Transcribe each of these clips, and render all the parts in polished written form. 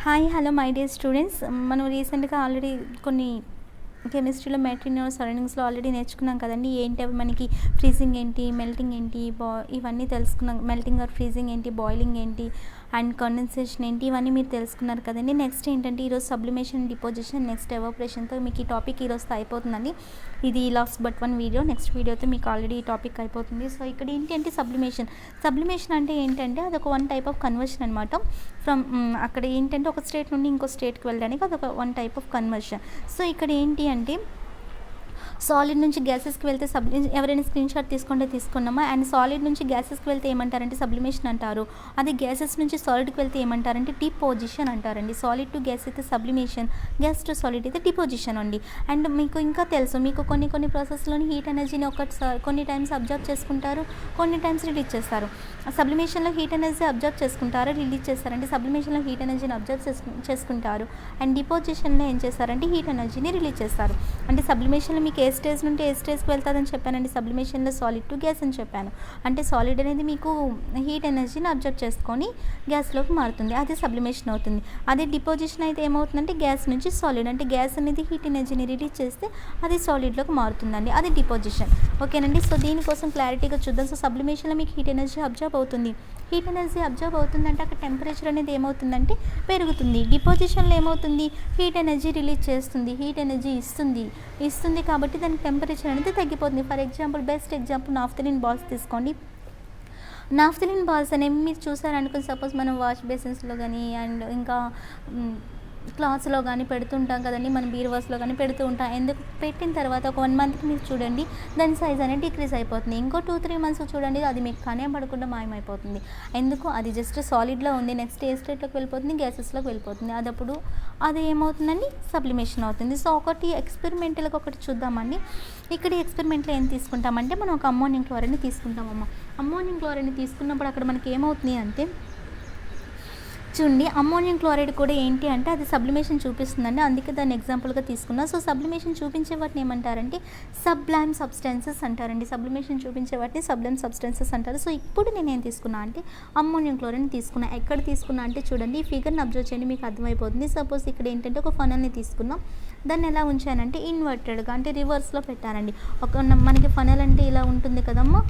Hi hello my dear students. మనం రీసెంట్గా already కొన్ని కెమిస్ట్రీలో మెటీరియల్ సరౌండింగ్స్లో ఆల్రెడీ నేర్చుకున్నాం కదండి. ఏంటి అవి మనకి ఫ్రీజింగ్ ఏంటి, మెల్టింగ్ ఏంటి, ఇవన్నీ తెలుసుకున్నాం. మెల్టింగ్ ఆర్ ఫ్రీజింగ్ ఏంటి, బాయిలింగ్ ఏంటి అండ్ కండెన్సేషన్ ఏంటి, ఇవన్నీ మీరు తెలుసుకున్నారు కదండి. నెక్స్ట్ ఏంటంటే ఈరోజు సబ్లిమేషన్, డిపోజిషన్, నెక్స్ట్ ఎవాపరేషన్తో మీకు ఈ టాపిక్ ఈరోజుతో అయిపోతుందండి. ఇది last but one video. Next వీడియోతో మీకు ఆల్రెడీ ఈ టాపిక్ అయిపోతుంది. సో ఇక్కడ ఏంటి అంటే సబ్లిమేషన్ అంటే ఏంటంటే అదొక వన్ టైప్ ఆఫ్ కన్వర్షన్ అనమాట. ఫ్రమ్ అక్కడ ఏంటంటే ఒక స్టేట్ నుండి ఇంకో స్టేట్కి వెళ్ళడానికి అదొక one type of conversion. So ఇక్కడ ఏంటి అంటే సాలిడ్ నుంచి గ్యాసెస్కి వెళ్తే ఎవరైనా స్క్రీన్ షాట్ తీసుకున్నామా. అండ్ సాలిడ్ నుంచి గ్యాసెస్కి వెళ్తే ఏమంటారంటే సబ్లిమేషన్ అంటారు. అదే గ్యాసెస్ నుంచి సాలిడ్కి వెళ్తే ఏమంటారంటే డిపోజిషన్ అంటారండి. సాలిడ్ టు గ్యాస్ అయితే సబ్లిమేషన్, గ్యాస్ టు సాలిడ్ అయితే డిపోజిషన్ అండి. అండ్ మీకు ఇంకా తెలుసు, మీకు కొన్ని ప్రాసెస్లోని హీట్ ఎనర్జీని కొన్ని టైమ్స్ అబ్జర్వ్ చేసుకుంటారు, కొన్ని టైమ్స్ రిలీజ్ చేస్తారు. సబ్లిమేషన్లో హీట్ ఎనర్జీ అబ్జర్వ్ చేసుకుంటారు, రిలీజ్ చేస్తారంటే సబ్లిమేషన్లో హీట్ ఎనర్జీని అబ్జర్వ్ చేసుకుంటారు. అండ్ డిపోజిషన్లో ఏం చేస్తారంటే హీట్ ఎనర్జీని రిలీజ్ చేస్తారు. అంటే సబ్లిమేషన్లో మీకు ఏ స్టేజ్ నుండి ఏ స్టేజ్కి వెళ్తుందని చెప్పానండి. సబ్లిమేషన్లో సాలిడ్ టు గ్యాస్ అని చెప్పాను. అంటే సాలిడ్ అనేది మీకు హీట్ ఎనర్జీని అబ్జర్వ్ చేసుకొని గ్యాస్లోకి మారుతుంది, అది సబ్లిమేషన్ అవుతుంది. అదే డిపోజిషన్ అయితే ఏమవుతుందంటే గ్యాస్ నుంచి సాలిడ్, అంటే గ్యాస్ అనేది హీట్ ఎనర్జీని రిలీజ్ చేస్తే అది సాలిడ్లోకి మారుతుందండి, అది డిపోజిషన్. ఓకేనండి. సో దీనికోసం క్లారిటీగా చూద్దాం. సో సబ్లిమేషన్లో మీకు హీట్ ఎనర్జీ అబ్జర్వ్ అవుతుంది. హీట్ ఎనర్జీ అబ్జర్వ్ అవుతుందంటే అక్కడ టెంపరేచర్ అనేది ఏమవుతుందంటే పెరుగుతుంది. డిపోజిషన్లో ఏమవుతుంది, హీట్ ఎనర్జీ రిలీజ్ చేస్తుంది, హీట్ ఎనర్జీ ఇస్తుంది కాబట్టి దానికి టెంపరేచర్ అనేది తగ్గిపోతుంది. For example, best example naphthalene balls తీసుకోండి. నాఫ్థలిన్ బాల్స్ అనేవి మీరు చూసారనుకుని, సపోజ్ మనం వాష్ బేసిన్స్లో కానీ అండ్ ఇంకా క్లాత్స్లో కానీ పెడుతుంటాం కదండి, మనం బీరువాస్లో కానీ పెడుతూ ఉంటాం. ఎందుకు పెట్టిన తర్వాత ఒక 1 మంత్కి మీరు చూడండి దాని సైజ్ అనేది డిక్రీజ్ అయిపోతుంది. ఇంకో 2-3 మంత్స్ చూడండి అది మీకు కనబడకుండా మాయమైపోతుంది. ఎందుకు, అది జస్ట్ సాలిడ్లో ఉంది, నెక్స్ట్ ఏ స్టేట్లోకి వెళ్ళిపోతుంది, గ్యాసెస్లోకి వెళ్ళిపోతుంది. అదప్పుడు అది ఏమవుతుందండి, సబ్లిమేషన్ అవుతుంది. సో ఒకటి ఎక్స్పెరిమెంటల్గా ఒకటి చూద్దామండి. ఇక్కడ ఎక్స్పెరిమెంట్లో ఏం తీసుకుంటామంటే మనం ఒక అమ్మోనియం క్లోరైడ్ని తీసుకుంటామమ్మ. అమ్మోనియం క్లోరైడ్ని తీసుకున్నప్పుడు అక్కడ మనకి ఏమవుతుంది అంటే చూడండి, అమ్మోనియం క్లోరైడ్ కూడా ఏంటి అంటే అది సబ్లిమేషన్ చూపిస్తుందండి, అందుకే దాన్ని ఎగ్జాంపుల్గా తీసుకున్నా. సో సబ్లిమేషన్ చూపించే వాటిని ఏమంటారంటే సబ్లైమ్ సబ్స్టెన్సెస్ అంటారండి. సబ్లిమేషన్ చూపించే వాటిని సబ్లైమ్ సబ్స్టెన్సెస్ అంటారు. సో ఇప్పుడు నేను ఏం తీసుకున్నా అంటే అమ్మోనియం క్లోరైడ్ని తీసుకున్నా. ఎక్కడ తీసుకున్నా అంటే చూడండి, ఈ ఫిగర్ని అబ్జర్వ్ చేయండి, మీకు అర్థమైపోతుంది. సపోజ్ ఇక్కడ ఏంటంటే ఒక ఫనల్ని తీసుకున్నాం, దాన్ని ఎలా ఉంచానంటే ఇన్వర్టెడ్గా, అంటే రివర్స్లో పెట్టానండి. మనకి ఫనల్ అంటే ఇలా ఉంటుంది కదమ్మా,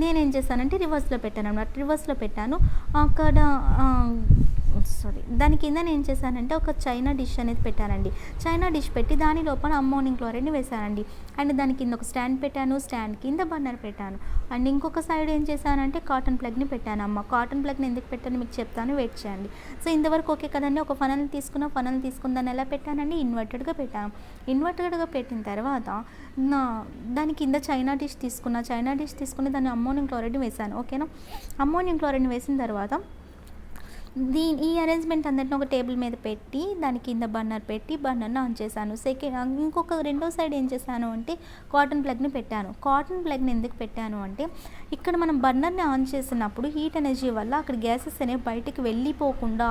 నేనేం చేశానంటే రివర్స్లో పెట్టాను అన్నమాట. రివర్స్లో పెట్టాను. అక్కడ దాని కింద నేను ఏం చేశానంటే ఒక చైనా డిష్ అనేది పెట్టానండి. చైనా డిష్ పెట్టి దాని లోపల అమ్మోనియం క్లోరైడ్ని వేశానండి. అండ్ దాని కింద ఒక స్టాండ్ పెట్టాను, స్టాండ్ కింద బర్నర్ పెట్టాను. అండ్ ఇంకొక సైడ్ ఏం చేశానంటే కాటన్ ప్లగ్ని పెట్టాను అమ్మ. కాటన్ ప్లగ్ని ఎందుకు పెట్టాను మీకు చెప్తాను, వెయిట్ చేయండి. సో ఇంతవరకు ఓకే కదండి. ఒక ఫనల్ని తీసుకున్న దాన్ని ఎలా పెట్టానండి, ఇన్వర్టెడ్గా పెట్టాను. ఇన్వర్టెడ్గా పెట్టిన తర్వాత దాని కింద చైనా డిష్ తీసుకుని దాన్ని అమ్మోనియం క్లోరైడ్ని వేశాను. ఓకేనా. అమ్మోనియం క్లోరైడ్ని వేసిన తర్వాత ఈ అరేంజ్మెంట్ అందరిని ఒక టేబుల్ మీద పెట్టి దాని కింద బర్నర్ పెట్టి బర్నర్ని ఆన్ చేశాను. రెండో సైడ్ ఏం చేశాను అంటే కాటన్ ప్లగ్ని పెట్టాను. కాటన్ ప్లగ్ని ఎందుకు పెట్టాను అంటే ఇక్కడ మనం బర్నర్ని ఆన్ చేసినప్పుడు హీట్ ఎనర్జీ వల్ల అక్కడ గ్యాసెస్ అనేవి బయటికి వెళ్ళిపోకుండా,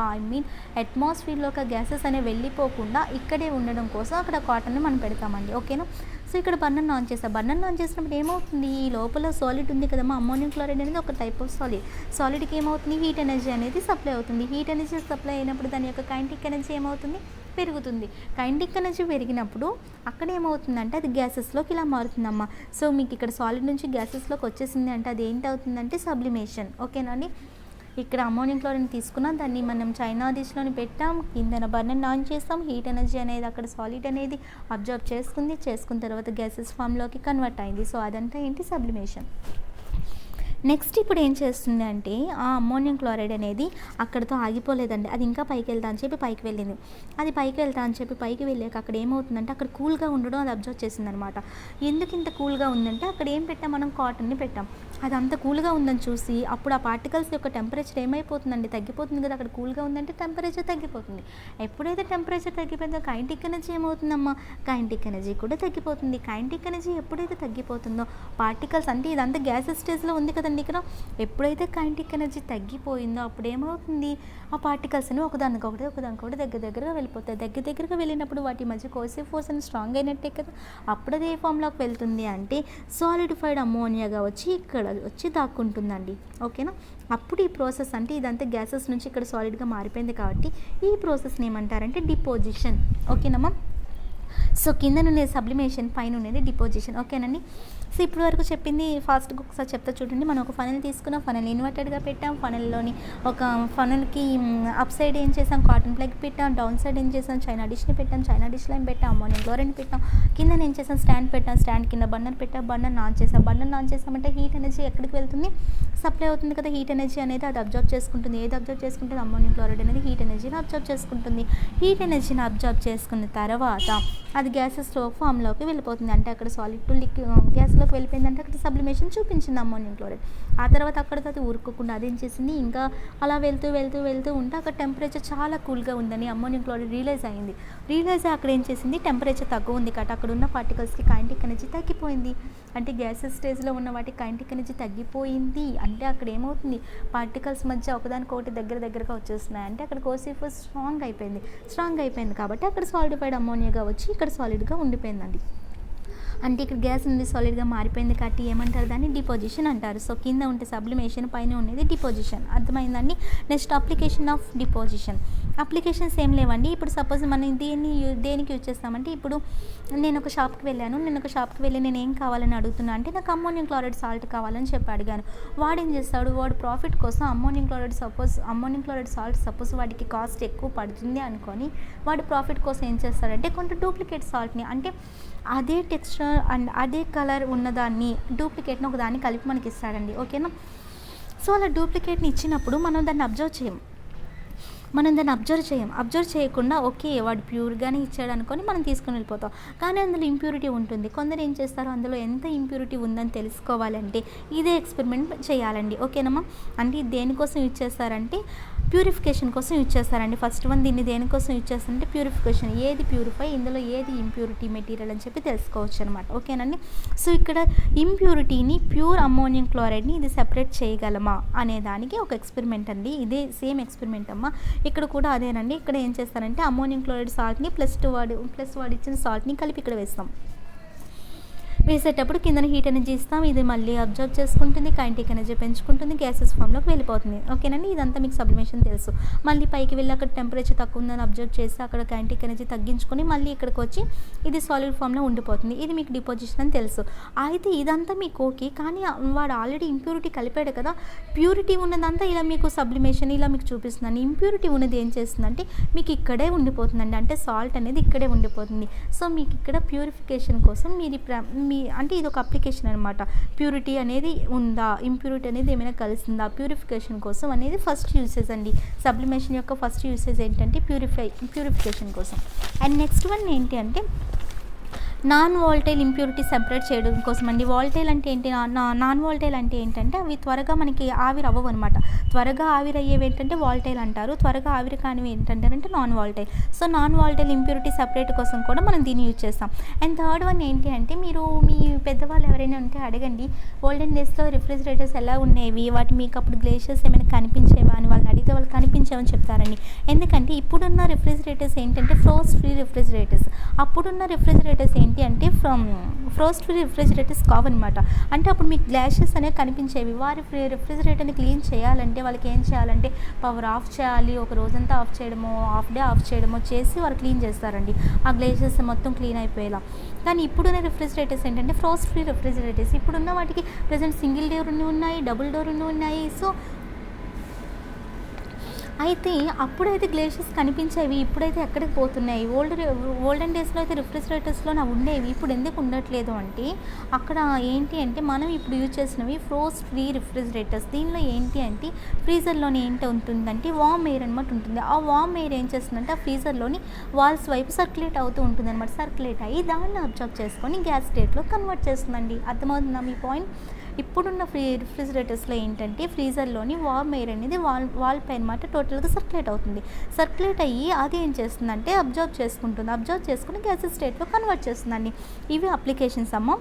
అట్మాస్ఫియర్లోకి గ్యాసెస్ అనేవి వెళ్ళిపోకుండా ఇక్కడే ఉండడం కోసం అక్కడ కాటన్ని మనం పెడతామండి. ఓకేనా. సో ఇక్కడ బర్నర్ని ఆన్ చేసినప్పుడు ఏమవుతుంది, ఈ లోపల సాలిడ్ ఉంది కదమ్మా, అమ్మోనియం క్లోరైడ్ అనేది ఒక టైప్ ఆఫ్ సాలిడ్కి ఏమవుతుంది, హీట్ ఎనర్జీ అనేది సప్లై అవుతుంది. హీట్ ఎనర్జీ సప్లై అయినప్పుడు దాని యొక్క కైనెటిక్ ఎనర్జీ ఏమవుతుంది, పెరుగుతుంది. కైనెటిక్ ఎనర్జీ పెరిగినప్పుడు అక్కడ ఏమవుతుందంటే అది గ్యాసెస్లోకి ఇలా మారుతుందమ్మా. సో మీకు ఇక్కడ సాలిడ్ నుంచి గ్యాసెస్లోకి వచ్చేసింది అంటే అది ఏంటి అవుతుందంటే సబ్లిమేషన్. ఓకేనా అండి. ఇక్కడ అమ్మోనియం క్లోరైడ్ తీసుకున్నాం, దాన్ని మనం చైనా డిష్లోని పెట్టాం, కిందన బర్నర్ని ఆన్ చేస్తాం. హీట్ ఎనర్జీ అనేది అక్కడ సాలిడ్ అనేది అబ్జర్వ్ చేసుకున్న తర్వాత గ్యాసెస్ ఫామ్లోకి కన్వర్ట్ అయింది. సో అదంతా ఏంటి, సబ్లిమేషన్. నెక్స్ట్ ఇప్పుడు ఏం చేస్తుంది అంటే ఆ అమ్మోనియం క్లోరైడ్ అనేది అక్కడితో ఆగిపోలేదండి, అది ఇంకా పైకి వెళ్తా అని చెప్పి పైకి వెళ్ళింది. అది పైకి వెళ్తా అని చెప్పి పైకి వెళ్ళాక అక్కడ ఏమవుతుందంటే అక్కడ కూల్గా ఉండడం అది అబ్జర్వ్ చేసింది అనమాట. ఎందుకు ఇంత కూల్గా ఉందంటే అక్కడ ఏం పెట్టాం, మనం కాటన్ని పెట్టాం. అది అంత కూల్గా ఉందని చూసి అప్పుడు ఆ పార్టికల్స్ యొక్క టెంపరేచర్ ఏమైపోతుందండి, తగ్గిపోతుంది కదా. అక్కడ కూల్గా ఉందంటే టెంపరేచర్ తగ్గిపోతుంది. ఎప్పుడైతే టెంపరేచర్ తగ్గిపోతుందో కైనెటిక్ ఎనర్జీ ఏమవుతుందమ్మా, కైనెటిక్ ఎనర్జీ కూడా తగ్గిపోతుంది. కైనెటిక్ ఎనర్జీ ఎప్పుడైతే తగ్గిపోతుందో పార్టికల్స్, అంటే ఇదంతా గ్యాసెస్ స్టేజ్లో ఉంది కదండి ఇక్కడ, ఎప్పుడైతే కైనెటిక్ ఎనర్జీ తగ్గిపోయిందో అప్పుడు ఏమవుతుంది, ఆ పార్టికల్స్ అని ఒకదానికొకటి దగ్గరగా వెళ్ళిపోతాయి. దగ్గరగా వెళ్ళినప్పుడు వాటి మధ్య కోసివ్ ఫోర్స్ అని స్ట్రాంగ్ అయినట్టే కదా. అప్పుడు అది ఏ ఫామ్లోకి వెళ్తుంది అంటే సాలిడిఫైడ్ అమ్మోనియాగా వచ్చి ఇక్కడ లోపల వచ్చి దాక్కుంటుందండి. ఓకేనా. అప్పుడు ఈ ప్రాసెస్ అంటే ఇదంతా గ్యాసెస్ నుంచి ఇక్కడ సాలిడ్గా మారిపోయింది కాబట్టి ఈ ప్రాసెస్ని ఏమంటారంటే డిపోజిషన్. ఓకేనమ్మా. సో కింద నుండి సబ్లిమేషన్, పైన ఉండేది డిపోజిషన్. ఓకేనండి. సో ఇప్పుడు వరకు చెప్పింది ఫాస్ట్గా ఒకసారి చెప్తా చూడండి. మనం ఒక ఫనల్ తీసుకున్నాం, ఫనల్ ఇన్వర్టెడ్గా పెట్టాం, ఫనల్లోని ఒక ఫనల్కి అప్ సైడ్ ఏం చేసాం, కాటన్ ప్లగ్ పెట్టాం, డౌన్ సైడ్ ఏం చేసాం, చైనా డిష్ని పెట్టాం, చైనా డిష్లో ఏం పెట్టాం, అమ్మోనియం క్లోరైడ్ పెట్టాం, కింద ఏం చేసాం, స్టాండ్ పెట్టాం, స్టాండ్ కింద బర్నర్ పెట్టాం, బర్నర్ ఆన్ చేసాం. బర్నర్ ఆన్ చేసామంటే హీట్ ఎనర్జీ ఎక్కడికి వెళ్తుంది, సప్లై అవుతుంది కదా. హీట్ ఎనర్జీ అనేది అది అబ్జర్వ్ చేసుకుంటుంది. ఏది అబ్జర్వ్ చేసుకుంటుంది, అమ్మోనియం క్లోరైడ్ అనేది హీట్ ఎనర్జీని అబ్జర్వ్ చేసుకుంటుంది. హీట్ ఎనర్జీని అబ్జర్వ్ చేసుకున్న తర్వాత అది గ్యాసెస్లో ఫామ్లోకి వెళ్ళిపోతుంది. అంటే అక్కడ సాలిడ్ టు గ్యాస్లోకి వెళ్ళిపోయిందంటే అక్కడ సబ్లిమేషన్ చూపించింది అమ్మోనియం క్లోరైడ్. ఆ తర్వాత అక్కడితో అది ఊరుకోకుండా అదేం చేసింది, ఇంకా అలా వెళ్తూ ఉంటే అక్కడ టెంపరేచర్ చాలా కూల్గా ఉందని అమ్మోనియం క్లోరైడ్ రియలైజ్ అయ్యి అక్కడ ఏం చేసింది, టెంపరేచర్ తక్కువ ఉంది కాబట్టి అక్కడ ఉన్న పార్టికల్స్కి కైనెటిక్ ఎనర్జీ తగ్గిపోయింది. అంటే గ్యాసెస్ స్టేజ్లో ఉన్న వాటికి కైనెటిక్ ఎనర్జీ తగ్గిపోయింది అంటే అక్కడ ఏమవుతుంది, పార్టికల్స్ మధ్య ఒకదానికొకటి దగ్గరగా వచ్చేస్తున్నాయి. అంటే అక్కడ కోసిఫర్ స్ట్రాంగ్ అయిపోయింది కాబట్టి అక్కడ సాలిడిఫైడ్ అమ్మోనియాగా వచ్చి ఇక్కడ సాలిడ్గా ఉండిపోయిందండి. అంటే ఇక్కడ గ్యాస్ ఉంది సాలిడ్గా మారిపోయింది కాబట్టి ఏమంటారు, దాన్ని డిపోజిషన్ అంటారు. సో కింద ఉంటే సబ్లిమేషన్, పైన ఉండేది డిపోజిషన్. అర్థమైందండి. Next application of deposition. Applications ఏం లేవండి. ఇప్పుడు సపోజ్ మనం దేనికి యూజ్ చేస్తామంటే, ఇప్పుడు నేను ఒక షాప్కి వెళ్ళి నేను ఏం కావాలని అడుగుతున్నా అంటే నాకు అమ్మోనియం క్లోరైడ్ సాల్ట్ కావాలని చెప్పి అడిగాను. వాడు ఏం చేస్తాడు, వాడు ప్రాఫిట్ కోసం అమ్మోనియం క్లోరైడ్ సాల్ట్ సపోజ్ వాడికి కాస్ట్ ఎక్కువ పడుతుంది అనుకొని వాడు ప్రాఫిట్ కోసం ఏం చేస్తాడంటే కొంత డూప్లికేట్ సాల్ట్ని, అంటే అదే టెక్స్చర్ అండ్ అదే కలర్ ఉన్నదాన్ని డూప్లికేట్ని ఒకదాన్ని కలిపి మనకి ఇస్తాడండి. ఓకేనా. సో అలా డూప్లికేట్ని ఇచ్చినప్పుడు మనం దాన్ని అబ్జర్వ్ చేయకుండా ఓకే వాడు ప్యూర్గానే ఇచ్చాడు అనుకొని మనం తీసుకొని వెళ్ళిపోతాం. కానీ అందులో ఇంప్యూరిటీ ఉంటుంది. కొందరు ఏం చేస్తారు, అందులో ఎంత ఇంప్యూరిటీ ఉందని తెలుసుకోవాలంటే ఇదే ఎక్స్పెరిమెంట్ చేయాలండి. ఓకేనమ్మా. అంటే దేనికోసం యూజ్ చేస్తారంటే ప్యూరిఫికేషన్ కోసం యూజ్ చేస్తారండి. ఫస్ట్ వన్ దీన్ని దేనికోసం యూజ్ చేస్తారంటే ప్యూరిఫికేషన్. ఏది ప్యూరిఫై, ఇందులో ఏది ఇంప్యూరిటీ మెటీరియల్ అని చెప్పి తెలుసుకోవచ్చు అనమాట. ఓకేనండి. సో ఇక్కడ ఇంప్యూరిటీని, ప్యూర్ అమ్మోనియం క్లోరైడ్ని ఇది సెపరేట్ చేయగలమా అనే దానికి ఒక ఎక్స్పెరిమెంట్ అండి. ఇదే సేమ్ ఎక్స్పెరిమెంట్ అమ్మా. ఇక్కడ కూడా అదేనండి. ఇక్కడ ఏం చేస్తారంటే అమ్మోనియం క్లోరైడ్ సాల్ట్ని ప్లస్ వాడు ఇచ్చిన సాల్ట్ని కలిపి ఇక్కడ వేసేటప్పుడు కింద హీట్ ఎనర్జీ ఇస్తాం, ఇది మళ్ళీ అబ్జర్వ్ చేసుకుంటుంది, కైనెటిక్ ఎనర్జీ పెంచుకుంటుంది, గ్యాసెస్ ఫామ్లోకి వెళ్ళిపోతుంది. ఓకేనండి. ఇదంతా మీకు సబ్లిమేషన్ తెలుసు. మళ్ళీ పైకి వెళ్ళి అక్కడ టెంపరేచర్ తక్కువ ఉందని అబ్జర్వ్ చేసి అక్కడ కైనెటిక్ ఎనర్జీ తగ్గించుకొని మళ్ళీ ఇక్కడికి వచ్చి ఇది సాలిడ్ ఫామ్లో ఉండిపోతుంది. ఇది మీకు డిపోజిషన్ అని తెలుసు. అయితే ఇదంతా మీకు ఓకే, కానీ వాడు ఆల్రెడీ ఇంప్యూరిటీ కలిపాడు కదా. ప్యూరిటీ ఉన్నదంతా ఇలా మీకు సబ్లిమేషన్ ఇలా మీకు చూపిస్తుందండి. ఇంప్యూరిటీ ఉన్నది ఏం చేస్తుందంటే మీకు ఇక్కడే ఉండిపోతుందండి. అంటే సాల్ట్ అనేది ఇక్కడే ఉండిపోతుంది. సో మీకు ఇక్కడ ప్యూరిఫికేషన్ కోసం అంటే ఇది ఒక అప్లికేషన్ అనమాట. ప్యూరిటీ అనేది ఉందా, ఇంప్యూరిటీ అనేది ఏమైనా కలిసిందా, ప్యూరిఫికేషన్ కోసం అనేది ఫస్ట్ యూసేజ్ అండి. సబ్లిమేషన్ యొక్క ఫస్ట్ యూసేజ్ ఏంటంటే ప్యూరిఫికేషన్ కోసం. అండ్ నెక్స్ట్ వన్ ఏంటి అంటే నాన్ వాలటైల్ ఇంప్యూరిటీ సెపరేట్ చేయడం కోసం అండి. వాలటైల్ అంటే ఏంటి, నాన్ వాలటైల్ అంటే ఏంటంటే అవి త్వరగా మనకి ఆవిరి అవ్వవు అనమాట. త్వరగా ఆవిరి అయ్యేవి ఏంటంటే వాలటైల్ అంటారు, త్వరగా ఆవిరి కానివి ఏంటంటే non volatile. So non volatile impurity separate కోసం కూడా మనం దీన్ని యూజ్ చేస్తాం. అండ్ థర్డ్ వన్ ఏంటి అంటే మీరు మీ పెద్దవాళ్ళు ఎవరైనా ఉంటే అడగండి, ఓల్డెన్ డేస్లో రిఫ్రిజిరేటర్స్ ఎలా ఉండేవి, వాటి మీకు అప్పుడు గ్లేషియర్స్ ఏమైనా కనిపించేవా అని వాళ్ళని అడిగితే వాళ్ళు కనిపించేవని చెప్తారండి. ఎందుకంటే ఇప్పుడున్న రిఫ్రిజిరేటర్స్ ఏంటంటే ఫ్రోస్ట్ ఫ్రీ రిఫ్రిజిరేటర్స్. అప్పుడున్న రిఫ్రిజిరేటర్స్ ఏంటి అంటే ఫ్రోస్ట్ ఫ్రీ రిఫ్రిజిరేటర్స్ కావన్నమాట. అంటే అప్పుడు మీకు గ్లాషెస్ అనేవి కనిపించేవి. వారి రిఫ్రిజిరేటర్ని క్లీన్ చేయాలంటే వాళ్ళకి ఏం చేయాలంటే పవర్ ఆఫ్ చేయాలి, ఒక రోజంతా ఆఫ్ చేయడమో హాఫ్ డే ఆఫ్ చేయడమో చేసి వాళ్ళు క్లీన్ చేస్తారండి ఆ గ్లేషెస్ మొత్తం క్లీన్ అయిపోయేలా. కానీ ఇప్పుడున్న రిఫ్రిజిరేటర్స్ ఏంటంటే ఫ్రోస్ట్ ఫ్రీ రిఫ్రిజిరేటర్స్. ఇప్పుడున్న వాటికి ప్రజెంట్ సింగిల్ డోర్ ఉన్నాయి, డబుల్ డోర్ ఉన్నాయి. సో అయితే అప్పుడైతే గ్లేషియర్స్ కనిపించేవి, ఇప్పుడైతే ఎక్కడికి పోతున్నాయి. ఓల్డెన్ డేస్లో అయితే రిఫ్రిజిరేటర్స్లో ఉండేవి, ఇప్పుడు ఎందుకు ఉండట్లేదు అంటే అక్కడ ఏంటి అంటే మనం ఇప్పుడు యూజ్ చేసినవి ఫ్రోస్ట్ ఫ్రీ రిఫ్రిజిరేటర్స్. దీనిలో ఏంటి అంటే ఫ్రీజర్లోని ఏంటి ఉంటుందంటే వామ్ ఎయిర్ అనమాట ఉంటుంది. ఆ వామ్ ఎయిర్ ఏం చేస్తుందంటే ఆ ఫ్రీజర్లోని వాల్స్ వైపు సర్క్యులేట్ అవుతూ ఉంటుంది అనమాట. సర్క్యులేట్ అయ్యి దాన్ని అబ్జర్వ్ చేసుకొని గ్యాస్ స్టేట్లో కన్వర్ట్ చేస్తుందండి. అర్థమవుతుందా మీ పాయింట్? ఇప్పుడున్న రిఫ్రిజిరేటర్స్లో ఏంటంటే ఫ్రీజర్లోని వామ్ ఎయిర్ అనేది వాల్ పైన మాట టోటల్గా సర్క్యులేట్ అవుతుంది. సర్క్యులేట్ అయ్యి అది ఏం చేస్తుందంటే అబ్జర్వ్ చేసుకుని గ్యాస్ స్టేట్లో కన్వర్ట్ చేస్తుందండి. ఇవి అప్లికేషన్స్ అమ్మ.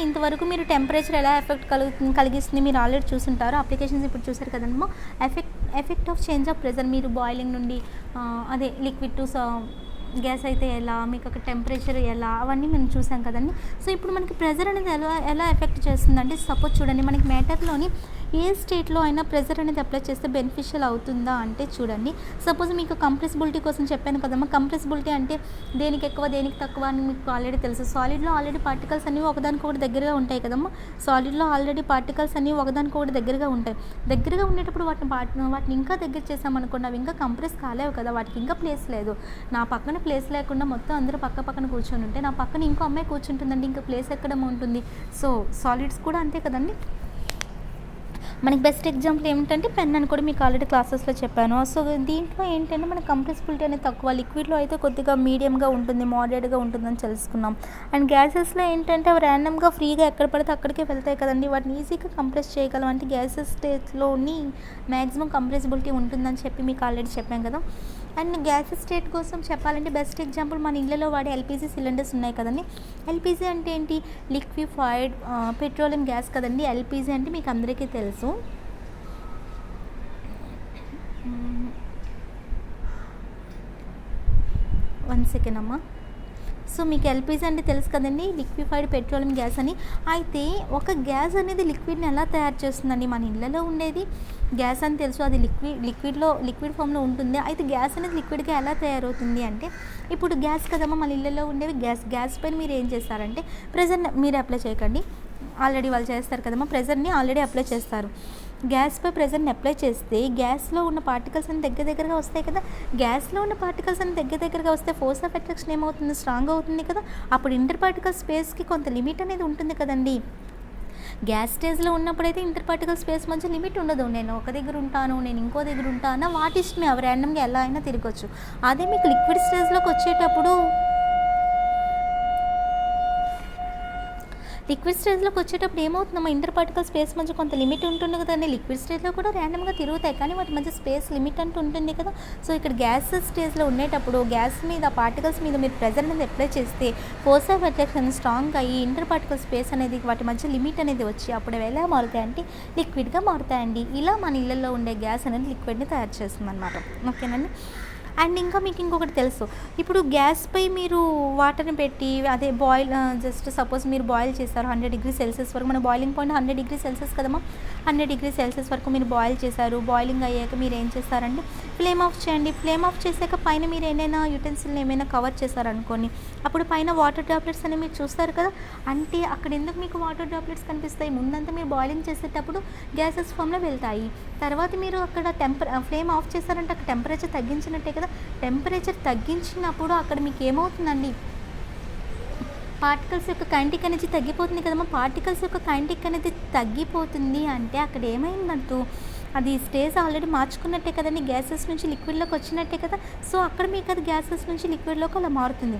ఇంతవరకు మీరు టెంపరేచర్ ఎలా ఎఫెక్ట్ కలిగిస్తుంది మీరు ఆల్రెడీ చూసుంటారు. అప్లికేషన్స్ ఇప్పుడు చూసారు కదమ్మా. Effect of change of pressure, మీరు బాయిలింగ్ నుండి అదే లిక్విడ్ టు గ్యాస్ అయితే ఎలా, మీకు అక్కడ టెంపరేచర్ ఎలా, అవన్నీ మనం చూసాం కదండి. సో ఇప్పుడు మనకి ప్రెజర్ అనేది ఎలా ఎలా ఎఫెక్ట్ చేస్తుందంటే, సపోజ్ చూడండి, మనకి మ్యాటర్లోని ఏ స్టేట్లో అయినా ప్రెజర్ అనేది అప్లై చేస్తే బెనిఫిషియల్ అవుతుందా అంటే చూడండి, సపోజ్ మీకు కంప్రెసిబిలిటీ కోసం చెప్పాను కదమ్మా. కంప్రెసిబిలిటీ అంటే దేనికి ఎక్కువ దేనికి తక్కువ అని మీకు ఆల్రెడీ తెలుసు. సాలిడ్లో ఆల్రెడీ పార్టికల్స్ అనేవి ఒకదానికొకటి దగ్గరగా ఉంటాయి కదమ్మా. సాలిడ్లో ఆల్రెడీ పార్టికల్స్ అనేవి ఒకదానికొకటి దగ్గరగా ఉంటాయి. దగ్గరగా ఉండేటప్పుడు వాటిని ఇంకా దగ్గర చేసామనుకోండి, అవి ఇంకా కంప్రెస్ కాలేవు కదా, వాటికి ఇంకా ప్లేస్ లేదు. నా పక్కన ప్లేస్ లేకుండా మొత్తం అందరూ పక్క పక్కన కూర్చొని ఉంటే నా పక్కన ఇంకో అమ్మాయి కూర్చుంటుందండి, ఇంకా ప్లేస్ ఎక్కడ ఉంటుంది. సో సాలిడ్స్ కూడా అంతే కదండి. మనకి బెస్ట్ ఎగ్జాంపుల్ ఏమిటంటే పెన్ అని కూడా మీకు ఆల్రెడీ క్లాసెస్లో చెప్పాను. సో దీంట్లో ఏంటంటే మన కంప్రెసిబిలిటీ అనేది తక్కువ, లిక్విడ్లో అయితే కొద్దిగా మీడియంగా ఉంటుంది, మోడరేట్గా ఉంటుందని తెలుసుకున్నాం. అండ్ గ్యాసెస్లో ఏంటంటే అవి ర్యాండమ్గా ఫ్రీగా ఎక్కడ పడితే అక్కడికే వెళ్తాయి కదండి, వాటిని ఈజీగా కంప్రెస్ చేయగలం. అంటే గ్యాసెస్ స్టేట్లోని మ్యాక్సిమం కంప్రెసిబిలిటీ ఉంటుందని చెప్పి మీకు ఆల్రెడీ చెప్పాం కదా. అండ్ గ్యాస్ స్టేట్ కోసం చెప్పాలంటే బెస్ట్ ఎగ్జాంపుల్ మన ఇళ్ళలో వాడే ఎల్పిజి సిలిండర్స్ ఉన్నాయి కదండి. ఎల్పిజి అంటే ఏంటి, లిక్విఫైడ్ పెట్రోలియం గ్యాస్ కదండి. ఎల్పిజి అంటే మీకు అందరికీ తెలుసు. వన్ సెకండ్ అమ్మా. సో మీకు ఎల్పిజి అంటే తెలుసు కదండి, లిక్విఫైడ్ పెట్రోలియం గ్యాస్ అని. అయితే ఒక గ్యాస్ అనేది లిక్విడ్ని ఎలా తయారు చేస్తుందండి, మన ఇళ్ళలో ఉండేది గ్యాస్ అని తెలుసు, అది లిక్విడ్ ఫామ్లో ఉంటుంది. అయితే గ్యాస్ అనేది లిక్విడ్గా ఎలా తయారవుతుంది అంటే, ఇప్పుడు గ్యాస్ కదమ్మా మన ఇళ్ళలో ఉండేవి. గ్యాస్ పైన మీరు ఏం చేస్తారంటే, ప్రెజర్ మీరు అప్లై చేయకండి, ఆల్రెడీ వాళ్ళు చేస్తారు కదమ్మా, ప్రెజర్ని ఆల్రెడీ అప్లై చేస్తారు. గ్యాస్పై ప్రెజర్ని అప్లై చేస్తే గ్యాస్లో ఉన్న పార్టికల్స్ అని దగ్గరగా వస్తాయి కదా. గ్యాస్లో ఉన్న పార్టికల్స్ అని దగ్గరగా వస్తే ఫోర్స్ ఆఫ్ అట్రాక్షన్ ఏమవుతుంది, స్ట్రాంగ్ అవుతుంది కదా. అప్పుడు ఇంటర్ పార్టికల్ స్పేస్కి కొంత లిమిట్ అనేది ఉంటుంది కదండి. గ్యాస్ స్టేజ్లో ఉన్నప్పుడైతే ఇంటర్ పార్టికల్ స్పేస్ మధ్య లిమిట్ ఉండదు. నేను ఒక దగ్గర ఉంటాను, నేను ఇంకో దగ్గర ఉంటాను, వాటి ఇష్టమే, అవి ర్యాండమ్గా ఎలా అయినా తిరగచ్చు. అదే మీకు లిక్విడ్ స్టేజ్లోకి వచ్చేటప్పుడు ఏమవుతుందమ్మా, ఇంటర్ పార్టికల్ స్పేస్ మధ్య కొంత లిమిట్ ఉంటుంది కదండి. లిక్విడ్ స్టేజ్లో కూడా ర్యాండమ్గా తిరుగుతాయి, కానీ వాటి మధ్య స్పేస్ లిమిట్ అంటూ ఉంటుంది కదా. సో ఇక్కడ గ్యాస్ స్టేజ్లో ఉండేటప్పుడు గ్యాస్ మీద పార్టికల్స్ మీద మీరు ప్రెజర్ అనేది అప్లై చేస్తే ఫోర్స్ ఆఫ్ అట్రాక్షన్ స్ట్రాంగ్ అయ్యి ఇంటర్ పార్టికల్ స్పేస్ అనేది వాటి మధ్య లిమిట్ అనేది వచ్చి అప్పుడు ఎలా మారుతాయంటే లిక్విడ్గా మారుతాయండి. ఇలా మన ఇళ్ళల్లో ఉండే గ్యాస్ అనేది లిక్విడ్ని తయారు చేస్తుంది అనమాట. ఓకేనండి. అండ్ ఇంకా మీకు ఇంకొకటి తెలుసు, ఇప్పుడు గ్యాస్పై మీరు వాటర్ని పెట్టి అదే జస్ట్ సపోజ్ మీరు బాయిల్ చేస్తారు 100 డిగ్రీ సెల్సియస్ వరకు. మన బాయిలింగ్ పాయింట్ 100 డిగ్రీ సెల్సియస్ కదమ్మా. 100 డిగ్రీ సెల్సియస్ వరకు మీరు బాయిల్ చేశారు. బాయిలింగ్ అయ్యాక మీరు ఏం చేస్తారంటే ఫ్లేమ్ ఆఫ్ చేయండి. ఫ్లేమ్ ఆఫ్ చేశాక పైన మీరు ఏమైనా యుటెన్సిల్ని ఏమైనా కవర్ చేశారనుకోండి, అప్పుడు పైన వాటర్ డ్రాప్లెట్స్ అనేవి మీరు చూస్తారు కదా. అంటే అక్కడ ఎందుకు మీకు వాటర్ డ్రాప్లెట్స్ కనిపిస్తాయి, ముందంతా మీరు బాయిలింగ్ చేసేటప్పుడు గ్యాసెస్ ఫామ్లో వెళ్తాయి. తర్వాత మీరు అక్కడ ఫ్లేమ్ ఆఫ్ చేశారంటే అక్కడ టెంపరేచర్ తగ్గించినట్టే కదా. టెంపరేచర్ తగ్గించినప్పుడు అక్కడ మీకు ఏమవుతుందండి, పార్టికల్స్ యొక్క కైనెటిక్ ఎనర్జీ తగ్గిపోతుంది కదమ్మా. పార్టికల్స్ యొక్క కైనెటిక్ అనేది తగ్గిపోతుంది అంటే అక్కడ ఏమైందంటూ అది స్టేజ్ ఆల్రెడీ మార్చుకున్నట్టే కదండి, గ్యాసెస్ నుంచి లిక్విడ్లోకి వచ్చినట్టే కదా. సో అక్కడ మీకు అది గ్యాసెస్ నుంచి లిక్విడ్లోకి అలా మారుతుంది.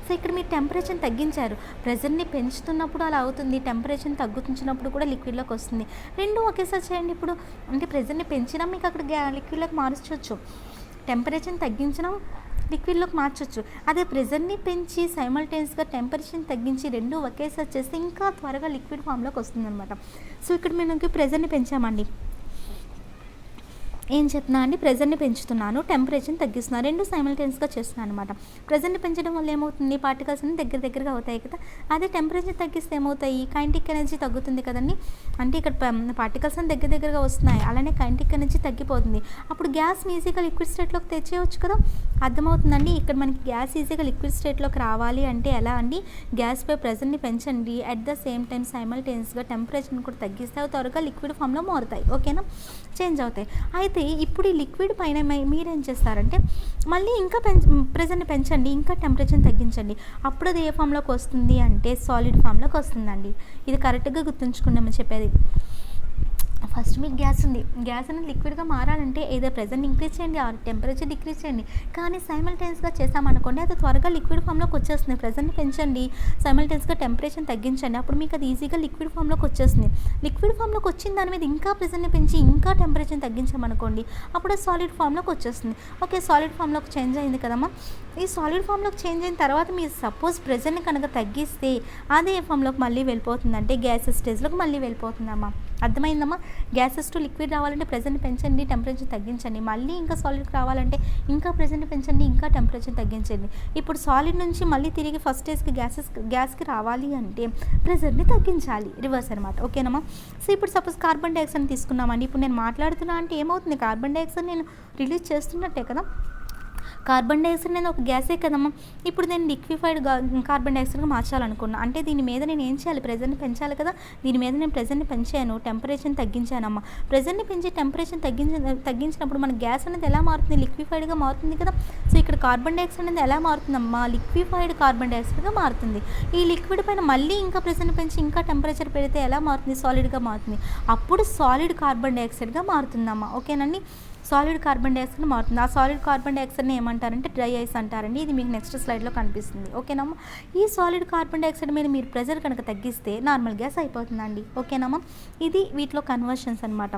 సో ఇక్కడ మీరు టెంపరేచర్ని తగ్గించారు, ప్రెజర్ని పెంచుతున్నప్పుడు అలా అవుతుంది, టెంపరేచర్ని తగ్గించినప్పుడు కూడా లిక్విడ్లోకి వస్తుంది. రెండు ఒకేసారి చేయండి. ఇప్పుడు అంటే ప్రెజర్ని పెంచినా మీకు అక్కడ లిక్విడ్లోకి మార్చవచ్చు, టెంపరేచర్ని తగ్గించడం లిక్విడ్లోకి మార్చవచ్చు. అదే ప్రెజర్ని పెంచి సైమల్టేనియస్గా టెంపరేచర్ని తగ్గించి రెండు ఒకేసారి చేస్తే ఇంకా త్వరగా లిక్విడ్ ఫామ్లోకి వస్తుంది అనమాట. సో ఇక్కడ మేము ప్రెజర్ని పెంచామండి, ఏం చెప్తున్నా అండి, ప్రెజర్ని పెంచుతున్నాను, టెంపరేచర్ని తగ్గిస్తున్నాను, రెండు సైమల్టేనియస్గా చేస్తున్నాను అనమాట. ప్రెజర్ని పెంచడం వల్ల ఏమవుతుంది, పార్టికల్స్ అన్ని దగ్గరగా అవుతాయి కదా. అదే టెంపరేచర్ తగ్గిస్తే ఏమవుతాయి, కైనెటిక్ ఎనర్జీ తగ్గుతుంది కదండి. అంటే ఇక్కడ పార్టికల్స్ అన్ని దగ్గరగా వస్తున్నాయి, అలానే కైనెటిక్ ఎనర్జీ తగ్గిపోతుంది. అప్పుడు గ్యాస్ని ఈజీగా లిక్విడ్ స్టేట్లోకి తెచ్చేయచ్చు కదా. అర్థమవుతుందండి. ఇక్కడ మనకి గ్యాస్ ఈజీగా లిక్విడ్ స్టేట్లోకి రావాలి అంటే ఎలా అండి, గ్యాస్పై ప్రెజర్ని పెంచండి, అట్ ద సేమ్ టైం సైమల్టేనియస్గా టెంపరేచర్ని కూడా తగ్గిస్తే అవి త్వరగా లిక్విడ్ ఫామ్లో మారుతాయి. ఓకేనా, చేంజ్ అవుతాయి. అయితే ఇప్పుడు ఈ లిక్విడ్ పైన మీరేం చేస్తారంటే మళ్ళీ ఇంకా ప్రెజర్ని పెంచండి, ఇంకా టెంపరేచర్ని తగ్గించండి. అప్పుడు అది ఏ ఫామ్లోకి వస్తుంది అంటే సాలిడ్ ఫామ్లోకి వస్తుందండి. ఇది కరెక్ట్గా గుర్తుంచుకున్నామని చెప్పేది. ఫస్ట్ మీకు గ్యాస్ ఉంది, గ్యాస్ అనేది లిక్విడ్గా మారాలంటే ఏదో ప్రెజర్ని ఇంక్రీజ్ చేయండి ఆర్ టెంపరేచర్ డిక్రీజ్ చేయండి. కానీ సైమల్టేనియస్గా చేసామనుకోండి అది త్వరగా లిక్విడ్ ఫామ్లోకి వచ్చేస్తుంది. ప్రెజర్ని పెంచండి, సైమల్టేనియస్గా టెంపరేచర్ని తగ్గించండి, అప్పుడు మీకు అది ఈజీగా లిక్విడ్ ఫామ్లోకి వచ్చేస్తుంది. లిక్విడ్ ఫామ్లోకి వచ్చిన దాని మీద ఇంకా ప్రెజర్ని పెంచి ఇంకా టెంపరేచర్ని తగ్గించామనుకోండి అప్పుడు సాలిడ్ ఫామ్లోకి వచ్చేస్తుంది. ఓకే, సాలిడ్ ఫామ్లోకి చేంజ్ అయింది కదమ్మా. ఈ సాలిడ్ ఫామ్లోకి చేంజ్ అయిన తర్వాత మీరు సపోజ్ ప్రెజర్ని కనుక తగ్గిస్తే అదే ఏ ఫామ్లోకి మళ్ళీ వెళ్ళిపోతుందంటే గ్యాస్ స్టేజ్లోకి మళ్ళీ వెళ్ళిపోతుందమ్మా. అర్థమైందమ్మా? గ్యాసెస్ టు లిక్విడ్ రావాలంటే ప్రెజర్ని పెంచండి, టెంపరేచర్ తగ్గించండి. మళ్ళీ ఇంకా సాలిడ్కి రావాలంటే ఇంకా ప్రెజర్ని పెంచండి, ఇంకా టెంపరేచర్ తగ్గించండి. ఇప్పుడు సాలిడ్ నుంచి మళ్ళీ తిరిగి ఫస్ట్ స్టేజ్కి గ్యాస్కి రావాలి అంటే ప్రెజర్ని తగ్గించాలి, రివర్స్ అనమాట. ఓకేనమ్మా? సో ఇప్పుడు సపోజ్ కార్బన్ డైఆక్సైడ్ తీసుకున్నామండి. ఇప్పుడు నేను మాట్లాడుతున్నా అంటే ఏమవుతుంది, కార్బన్ డైఆక్సైడ్ నేను రిలీజ్ చేస్తున్నట్టే కదా. కార్బన్ డైఆక్సైడ్ అనేది ఒక గ్యాసే కదమ్మా. ఇప్పుడు నేను లిక్విఫైడ్ కార్బన్ డైఆక్సైడ్గా మార్చాలనుకున్నా అంటే దీని మీద నేను ఏం చేయాలి, ప్రెజర్ని పెంచాలి కదా. దీని మీద నేను ప్రెజర్ని పెంచాను, టెంపరేచర్ని తగ్గించానమ్మా. ప్రెజర్ని పెంచి టెంపరేచర్ తగ్గించినప్పుడు మన గ్యాస్ అనేది ఎలా మారుతుంది, లిక్విఫైడ్గా మారుతుంది కదా. సో ఇక్కడ కార్బన్ డైఆక్సైడ్ అనేది ఎలా మారుతుందమ్మా, లిక్విఫైడ్ కార్బన్ డైఆక్సైడ్గా మారుతుంది. ఈ లిక్విడ్ పైన మళ్ళీ ఇంకా ప్రెజర్ని పెంచి ఇంకా టెంపరేచర్ పెడితే ఎలా మారుతుంది, సాలిడ్గా మారుతుంది. అప్పుడు సాలిడ్ కార్బన్ డైఆక్సైడ్గా మారుతుందమ్మా. ఓకేనండి? సాలిడ్ కార్బన్ డైఆక్సైడ్ మారుతుంది. ఆ సాలిడ్ కార్బన్ డైఆక్సైడ్ని ఏమంటారంటే డ్రై ఐస్ అంటారండి. ఇది మీకు నెక్స్ట్ స్లైడ్లో కనిపిస్తుంది. ఓకేనమ్మా? ఈ సాలిడ్ కార్బన్ డైఆక్సైడ్ మీద మీరు ప్రెజర్ కనుక తగ్గిస్తే నార్మల్ గ్యాస్ అయిపోతుందండి. ఓకేనమ్మా? ఇది వీటిలో కన్వర్షన్స్ అనమాట.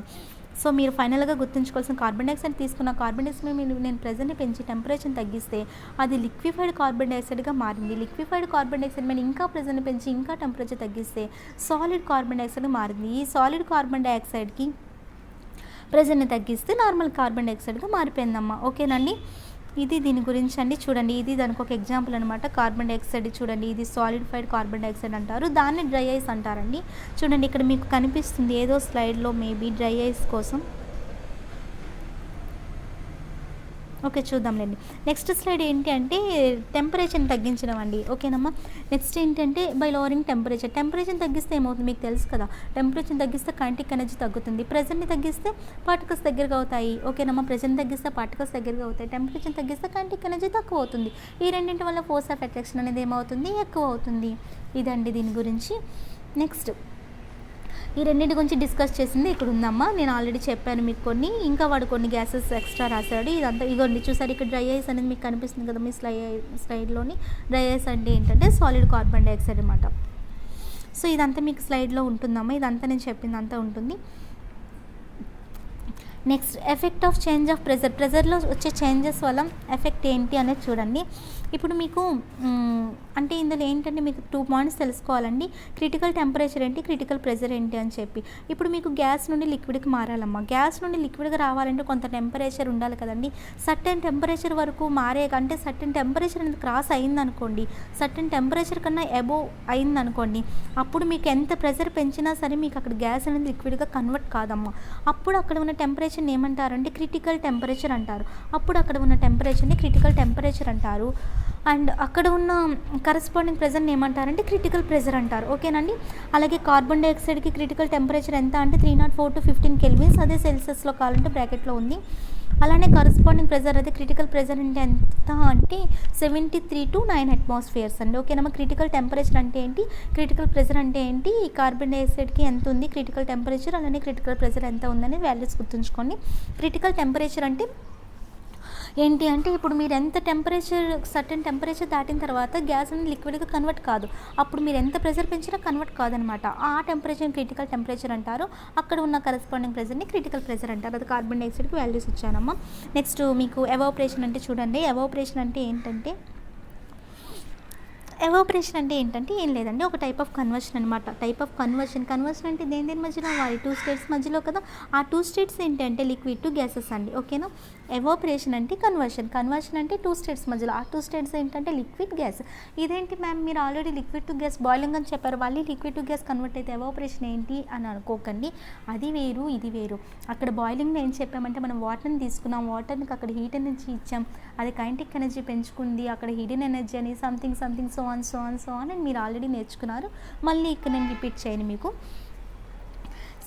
సో మీరు ఫైనల్గా గుర్తుంచుకోవాల్సిన, కార్బన్ డైఆక్సైడ్ తీసుకున్న కార్బన్ డైఆక్సైడ్ మీద నేను ప్రెజర్ని పెంచి టెంపరేచర్ని తగ్గిస్తే అది లిక్విఫైడ్ కార్బన్ డైఆక్సైడ్గా మారింది. లిక్విఫైడ్ కార్బన్ డైఆక్సైడ్ మీద ఇంకా ప్రెజర్ని పెంచి ఇంకా టెంపరేచర్ తగ్గిస్తే సాలిడ్ కార్బన్ డైఆక్సైడ్గా మారింది. ఈ సాలిడ్ కార్బన్ డైఆక్సైడ్కి ప్రెజర్ని తగ్గిస్తే నార్మల్ కార్బన్ డైఆక్సైడ్గా మారిపోయిందమ్మా. ఓకేనండి? ఇది దీని గురించి అండి. చూడండి, ఇది దానికి ఒక ఎగ్జాంపుల్ అనమాట. కార్బన్ డైఆక్సైడ్ చూడండి, ఇది సాలిడిఫైడ్ కార్బన్ డైఆక్సైడ్ అంటారు, దాన్ని డ్రై ఐస్ అంటారండి. చూడండి ఇక్కడ మీకు కనిపిస్తుంది ఏదో స్లైడ్లో మేబీ డ్రై ఐస్ కోసం. ఓకే, చూద్దాంలేండి. నెక్స్ట్ స్లైడ్ ఏంటి అంటే టెంపరేచర్ని తగ్గించడం అండి. ఓకేనమ్మా? నెక్స్ట్ ఏంటంటే బై లోవరింగ్ టెంపరేచర్ తగ్గిస్తే ఏమవుతుంది మీకు తెలుసు కదా. టెంపరేచర్ తగ్గిస్తే కైనెటిక్ ఎనర్జీ తగ్గుతుంది. ప్రెజర్ని తగ్గిస్తే పార్టికల్స్ దగ్గరగా అవుతాయి. ఓకేనమ్మా? ప్రెజర్ని తగ్గిస్తే పార్టికల్స్ దగ్గరగా అవుతాయి. టెంపరేచర్ తగ్గిస్తే కైనెటిక్ ఎనర్జీ తక్కువ అవుతుంది. ఈ రెండింటి వల్ల ఫోర్స్ ఆఫ్ అట్రాక్షన్ అనేది ఏమవుతుంది, ఎక్కువ అవుతుంది. ఇదండి దీని గురించి. నెక్స్ట్ ఈ రెండింటి గురించి డిస్కస్ చేసింది ఇక్కడ ఉందమ్మా. నేను ఆల్రెడీ చెప్పాను మీకు కొన్ని, ఇంకా వాడు కొన్ని గ్యాసెస్ ఎక్స్ట్రా రాశాడు. ఇదంతా ఇగోండి చూసారు, ఇక్కడ డ్రై ఐస్ అనేది మీకు కనిపిస్తుంది కదా మీ స్లైడ్లోని. డ్రై ఐస్ అంటే ఏంటంటే సాలిడ్ కార్బన్ డైఆక్సైడ్ అనమాట. సో ఇదంతా మీకు స్లైడ్లో ఉంటుందమ్మా. ఇదంతా నేను చెప్పిందంతా ఉంటుంది. Next effect of change of ప్రెజర్లో వచ్చే చేంజెస్ వల్ల ఎఫెక్ట్ ఏంటి అనేది చూడండి. ఇప్పుడు మీకు అంటే ఇందులో ఏంటంటే మీకు 2 పాయింట్స్ తెలుసుకోవాలండి. క్రిటికల్ టెంపరేచర్ ఏంటి, క్రిటికల్ ప్రెజర్ ఏంటి అని చెప్పి. ఇప్పుడు మీకు గ్యాస్ నుండి లిక్విడ్కి మారాలమ్మా. గ్యాస్ నుండి లిక్విడ్గా రావాలంటే కొంత టెంపరేచర్ ఉండాలి కదండి. సర్టెన్ టెంపరేచర్ వరకు అంటే సర్టెన్ టెంపరేచర్ అనేది క్రాస్ అయిందనుకోండి, సర్టెన్ టెంపరేచర్ కన్నా అబోవ్ అయిందనుకోండి, అప్పుడు మీకు ఎంత ప్రెజర్ పెంచినా సరే మీకు అక్కడ గ్యాస్ అనేది లిక్విడ్గా కన్వర్ట్ కాదమ్మా. అప్పుడు అక్కడ ఉన్న టెంపరేచర్ని ఏమంటారంటే క్రిటికల్ టెంపరేచర్ అంటారు. అప్పుడు అక్కడ ఉన్న టెంపరేచర్ని క్రిటికల్ టెంపరేచర్ అంటారు. అండ్ అక్కడ ఉన్న కరస్పాండింగ్ ప్రెజర్ని ఏమంటారంటే క్రిటికల్ ప్రెజర్ అంటారు. ఓకేనండి? అలాగే కార్బన్ డైఆక్సైడ్కి క్రిటికల్ టెంపరేచర్ ఎంత అంటే 304 to 15 కెల్విన్స్, అదే సెల్సియస్లో కావాలంటే బ్రాకెట్లో ఉంది. అలానే కరస్పాండింగ్ ప్రెజర్ అయితే క్రిటికల్ ప్రెజర్ అంటే ఎంత అంటే 73 to 9 అట్మాస్ఫియర్స్ అండి. ఓకేనమ్మా? క్రిటికల్ టెంపరేచర్ అంటే ఏంటి, క్రిటికల్ ప్రెజర్ అంటే ఏంటి, ఈ కార్బన్ డైఆక్సైడ్కి ఎంత ఉంది క్రిటికల్ టెంపరేచర్, అలానే క్రిటికల్ ప్రెజర్ ఎంత ఉందని వాల్యూస్ గుర్తుంచుకోండి. క్రిటికల్ టెంపరేచర్ అంటే ఏంటి అంటే ఇప్పుడు మీరు ఎంత సర్టెన్ టెంపరేచర్ దాటిన తర్వాత గ్యాస్ అనేది లిక్విడ్గా కన్వర్ట్ కాదు. అప్పుడు మీరు ఎంత ప్రెషర్ పెంచినా కన్వర్ట్ కాదనమాట. ఆ టెంపరేచర్ క్రిటికల్ టెంపరేచర్ అంటారు. అక్కడ ఉన్న కరస్పాండింగ్ ప్రెషర్ని క్రిటికల్ ప్రెషర్ అంటారు. అది కార్బన్ డైఆక్సైడ్కి వాల్యూస్ ఇచ్చానమ్మా. నెక్స్ట్ మీకు ఎవాపరేషన్ అంటే చూడండి. ఎవాపరేషన్ అంటే ఏంటంటే ఎవాపరేషన్ అంటే ఏంటంటే ఏం లేదండి, ఒక టైప్ ఆఫ్ కన్వర్షన్ అనమాట. టైప్ ఆఫ్ కన్వర్షన్ అంటే దేని మధ్యలో, వారి 2 స్టేట్స్ మధ్యలో కదా. ఆ 2 స్టేట్స్ ఏంటంటే లిక్విడ్ టు గ్యాసెస్ అండి. ఓకేనా? ఎవాపరేషన్ అంటే కన్వర్షన్ అంటే 2 స్టేట్స్ మధ్యలో. ఆ 2 స్టేట్స్ ఏంటంటే లిక్విడ్ గ్యాస్. ఇదేంటి మ్యామ్ మీరు already liquid to gas boiling అని చెప్పారు, మళ్ళీ లిక్విడ్ టు గ్యాస్ కన్వర్ట్ అయితే ఎవాపరేషన్ ఏంటి అని అనుకోకండి. అది వేరు ఇది వేరు. అక్కడ బాయిలింగ్లో ఏం చెప్పామంటే మనం వాటర్ని తీసుకున్నాం, వాటర్కి అక్కడ హీట్ ఎనర్జీ ఇచ్చాం, అది కైనెటిక్ ఎనర్జీ పెంచుకుంది, అక్కడ హిడెన్ ఎనర్జీ అని సంథింగ్ సో ఆన్ అని మీరు ఆల్రెడీ నేర్చుకున్నారు. మళ్ళీ ఇక్కడ నేను రిపీట్ చేయను మీకు.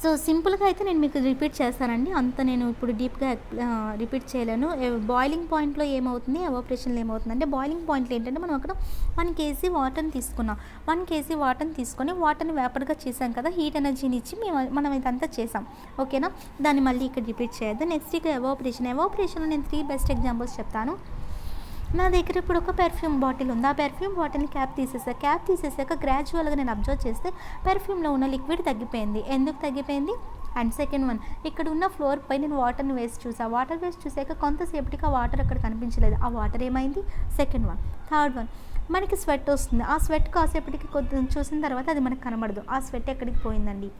సో సింపుల్గా అయితే నేను మీకు రిపీట్ చేస్తానండి, అంత నేను ఇప్పుడు డీప్గా రిపీట్ చేయలేను. బాయిలింగ్ పాయింట్లో ఏమవుతుంది, ఎవాపరేషన్లో ఏమవుతుంది అంటే బాయిలింగ్ పాయింట్లో ఏంటంటే మనం అక్కడ 1 kg వాటర్ని తీసుకున్నాం. 1 kg వాటర్ని తీసుకొని వాటర్ని వేపర్గా చేసాం కదా, హీట్ ఎనర్జీని ఇచ్చి మనం ఇదంతా చేసాం. ఓకేనా? దాన్ని మళ్ళీ ఇక్కడ రిపీట్ చేయొద్దు. నెక్స్ట్ ఇక ఎవాపరేషన్లో నేను 3 బెస్ట్ ఎగ్జాంపుల్స్ చెప్తాను. నా దగ్గర ఇప్పుడు ఒక పెర్ఫ్యూమ్ బాటిల్ ఉంది. ఆ పెర్ఫ్యూమ్ బాటిల్ని క్యాప్ తీసేసాక గ్రాడ్యువల్గా నేను అబ్జర్వ్ చేస్తే పెర్ఫ్యూమ్లో ఉన్న లిక్విడ్ తగ్గిపోయింది. ఎందుకు తగ్గిపోయింది? అండ్ సెకండ్ వన్, ఇక్కడ ఉన్న ఫ్లోర్ పై నేను వాటర్ని వేసి చూసాను. వాటర్ వేసి చూసాక కొంతసేపటికి ఆ వాటర్ అక్కడ కనిపించలేదు. ఆ వాటర్ ఏమైంది? Second one. థర్డ్ వన్, మనకి స్వెట్ వస్తుంది. ఆ స్వెట్ కాసేపటికి చూసిన తర్వాత అది మనకు కనబడదు. ఆ స్వెట్ ఎక్కడికి పోయిందండి?